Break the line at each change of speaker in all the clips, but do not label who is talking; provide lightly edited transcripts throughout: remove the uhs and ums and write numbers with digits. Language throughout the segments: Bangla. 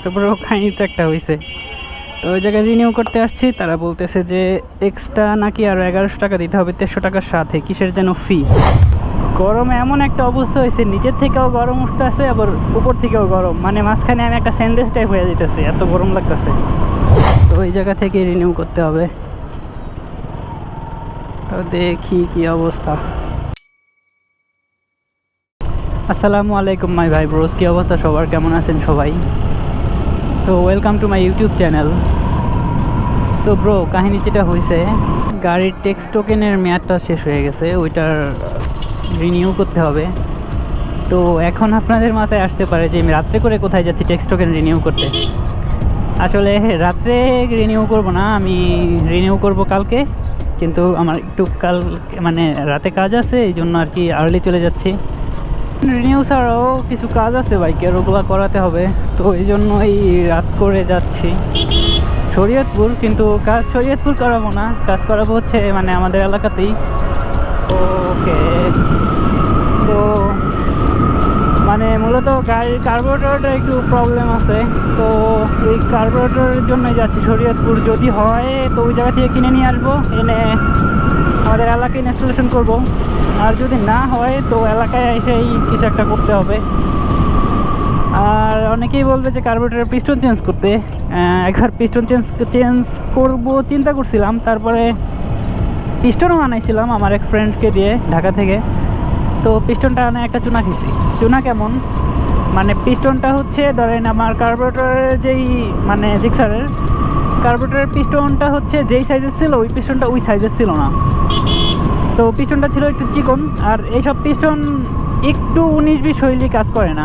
তারপরে কাহিনী তো একটা হয়েছে। তো ওই জায়গায় রিনিউ করতে আসছি, তারা বলতেছে যে এক্সট্রা নাকি আরও 1100 টাকা দিতে হবে 1300 টাকার সাথে, কিসের যেন ফি। গরমে এমন একটা অবস্থা হয়েছে, নিচের থেকেও গরম উঠতে আছে আবার উপর থেকেও গরম, মানে মাঝখানে আমি একটা স্যান্ডউইচ টাইপ হয়ে যেতেছে, এত গরম লাগতেছে। তো ওই জায়গা থেকে রিনিউ করতে হবে। তো দেখি কি অবস্থা। আসসালামু আলাইকুম মাই ভাই ব্রোস, কী অবস্থা সবার, কেমন আছেন সবাই? তো welcome to my YouTube channel. তো ব্রো, কাহিনী যেটা হয়েছে, গাড়ির ট্যাক্স টোকেনের মেয়াদটা শেষ হয়ে গেছে, ওইটার রিনিউ করতে হবে। তো এখন আপনাদের মাথায় আসতে পারে যে আমি রাত্রে করে কোথায় যাচ্ছি ট্যাক্স টোকেন রিনিউ করতে। আসলে রাত্রে রিনিউ করব না, আমি রিনিউ করব কালকে, কিন্তু আমার একটু মানে রাতে কাজ আছে, এই জন্য আর কি আর্লি চলে যাচ্ছি। রিনিউ ছাড়াও কিছু কাজ আছে বাইকের, ওগুলো করাতে হবে, তো এই জন্যই রাত করে যাচ্ছি শরীয়তপুর। কিন্তু কাজ শরীয়তপুর করাবো না, কাজ করাবো হচ্ছে মানে আমাদের এলাকাতেই। ওকে, তো মানে মূলত গাড়ির কার্বোরেটরটা একটু প্রবলেম আছে, তো এই কার্বোরেটরের জন্যই যাচ্ছি শরীয়তপুর। যদি হয় তো ওই জায়গা থেকে কিনে নিয়ে আসবো, এনে আমাদের এলাকায় ইনস্টলেশন করব। আর যদি না হয় তো এলাকায় এসেই কিছু একটা করতে হবে। আর অনেকেই বলবে যে কার্বোরেটরের পিস্টন চেঞ্জ করতে, একবার পিস্টন চেঞ্জ করব চিন্তা করছিলাম, তারপরে পিস্টনও আনাইছিলাম আমার এক ফ্রেন্ডকে দিয়ে ঢাকা থেকে। তো পিস্টনটা আনে একটা চুনা খেয়েছি। চুনা কেমন, মানে পিস্টনটা হচ্ছে ধরেন আমার কার্বোরেটরের যেই মানে জিক্সারের কার্বোরেটরের পিস্টনটা হচ্ছে যেই সাইজের ছিল, ওই পিস্টনটা ওই সাইজের ছিল না। তো পিস্টনটা ছিল একটু চিকন, আর এইসব পিস্টন একটু 19-20 হইলেই কাজ করে না।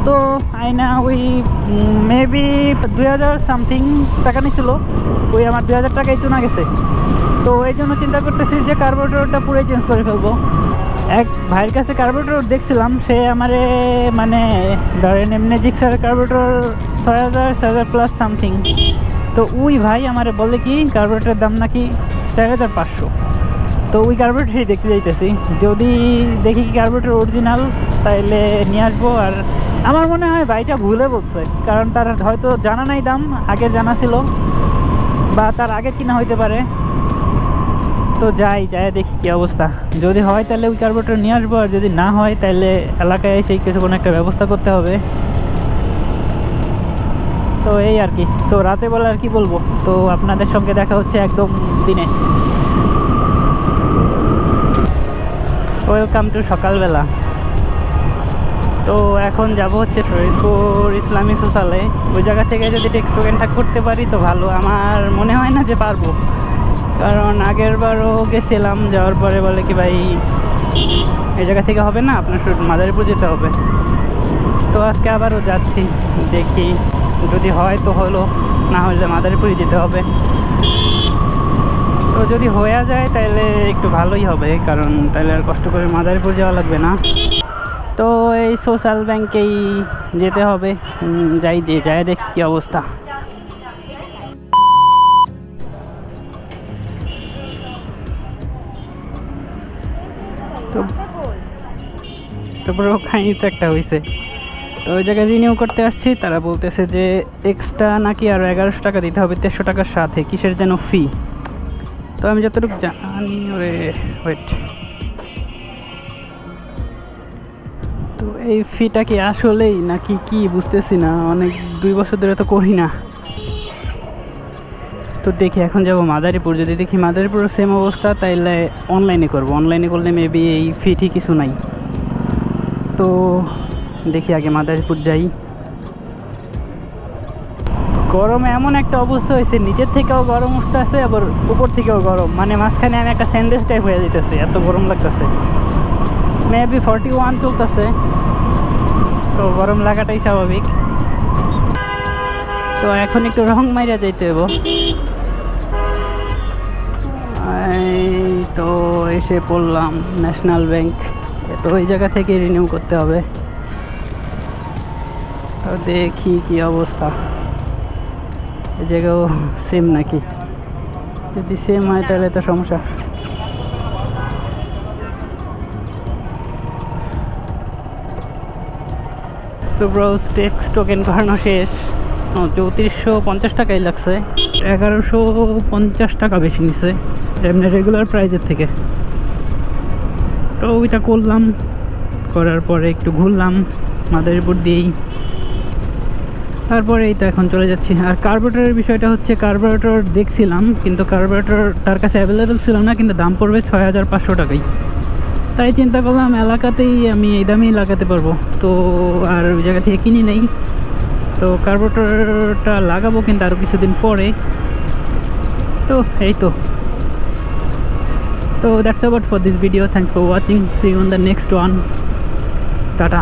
তো আইনা ওই মেবি 2000 সামথিং টাকা নিয়েছিল, ওই আমার 2000 টাকায় চুনা গেছে। তো এই জন্য চিন্তা করতেছি যে কার্বোরেটরটা পুরোই চেঞ্জ করে ফেলবো। এক ভাইয়ের কাছে কার্বোরেটর দেখছিলাম, সে আমারে মানে ধরেন এমনি জিক্সারের কার্বোরেটর 6000 প্লাস সামথিং। তো ওই ভাই আমারে বলে কি কার্বোরেটরের দাম নাকি 4500। তো ওই কার্বোরেটরই দেখতে যাইতেছি, যদি দেখি কি কার্বোরেটর অরিজিনাল তাইলে নিয়ে আসবো। আর আমার মনে হয় ভাইটা ভুলে বলছে, কারণ তার হয়তো জানা নাই দাম, আগের জানা ছিল বা তার আগে কিনা হইতে পারে। তো যাই দেখি কী অবস্থা, যদি হয় তাহলে ওই কার্বোরেটর নিয়ে আসবো, আর যদি না হয় তাহলে এলাকায় এসে কিছু কোনো একটা ব্যবস্থা করতে হবে। তো এই আর কি। তো রাতে বলে আর কি বলবো, তো আপনাদের সঙ্গে দেখা হচ্ছে একদম দিনে। ওয়েলকাম টু সকালবেলা। তো এখন যাব হচ্ছে ফরিদপুর ইসলামী সোশ্যালে। ওই জায়গা থেকে যদি ট্যাক্স টোকেনটা করতে পারি তো ভালো, আমার মনে হয় না যে পারবো, কারণ আগের বারও গেছিলাম, যাওয়ার পরে বলে কি ভাই এই জায়গা থেকে হবে না, আপনার মাদারীপুর যেতে হবে। তো আজকে আবারও যাচ্ছি, দেখি যদি হয় তো হলো, না হলে মাদারীপুরই যেতে হবে। তো যদি হয়ে যায় তাহলে একটু ভালোই হবে, কারণ তাহলে আর কষ্ট করে মাদারীপুর যাওয়া লাগবে না। তো এই সোশ্যাল ব্যাংকেই যেতে হবে, যাই দেখি কী অবস্থা। তো তারপরে কাহিনী তো একটা হয়েছে। তো ওই জায়গায় রিনিউ করতে আসছি, তারা বলতেছে যে এক্সট্রা নাকি আরও 1100 টাকা দিতে হবে 1300 টাকার সাথে, কিসের যেন ফি। তো আমি যতটুকু জানি, ওয়েট, তো এই ফিটা কি আসলেই নাকি কি বুঝতেছি না, অনেক 2 বছর ধরে তো করি না। তো দেখি এখন যাব মাদারীপুর, যদি দেখি মাদারীপুরের সেম অবস্থা তাইলে অনলাইনে করব, অনলাইনে করলে মেবি এই ফি ঠিক কিছু নাই। তো দেখি আগে মাদারীপুর যাই। গরমে এমন একটা অবস্থা হয়েছে, নিচের থেকেও গরম উঠতে আছে আবার উপর থেকেও গরম, মানে মাঝখানে আমি একটা স্যান্ডউইচ টাইপ হয়ে যেতেছে, এত গরম লাগতেছে। মেবি 41 চলতেছে, তো গরম লাগাটাই স্বাভাবিক। তো এখন একটু রং মাইরা যাইতে হইব। এই তো এসে পড়লাম ন্যাশনাল ব্যাংক। তো ওই জায়গা থেকে রিনিউ করতে হবে। তো দেখি কি অবস্থা, এই জায়গাও সেম নাকি, যদি সেম হয় তাহলে তো সমস্যা। তো ব্রাউজ ট্যাক্স টোকেন করানো শেষ, 3450 টাকাই লাগছে, 1150 টাকা বেশি নিছে এমনি রেগুলার প্রাইজের থেকে। তো ওইটা করলাম, করার পরে একটু ঘুরলাম মাদারীপুর দিয়েই, তারপরে এই তো এখন চলে যাচ্ছি। আর কার্বোরেটরের বিষয়টা হচ্ছে, কার্বোরেটর দেখছিলাম কিন্তু কার্বোরেটর তার কাছে অ্যাভেলেবেল ছিল না, কিন্তু দাম পড়বে 6500 টাকাই। তাই চিন্তা করলাম এলাকাতেই আমি এই দামেই লাগাতে পারবো, তো আর ওই জায়গা থেকে কিনি নেই। তো কার্বোরেটরটা লাগাবো কিন্তু আরও কিছুদিন পরে। তো এই তো that's about for this video. Thanks for watching, see you on the next one, tata.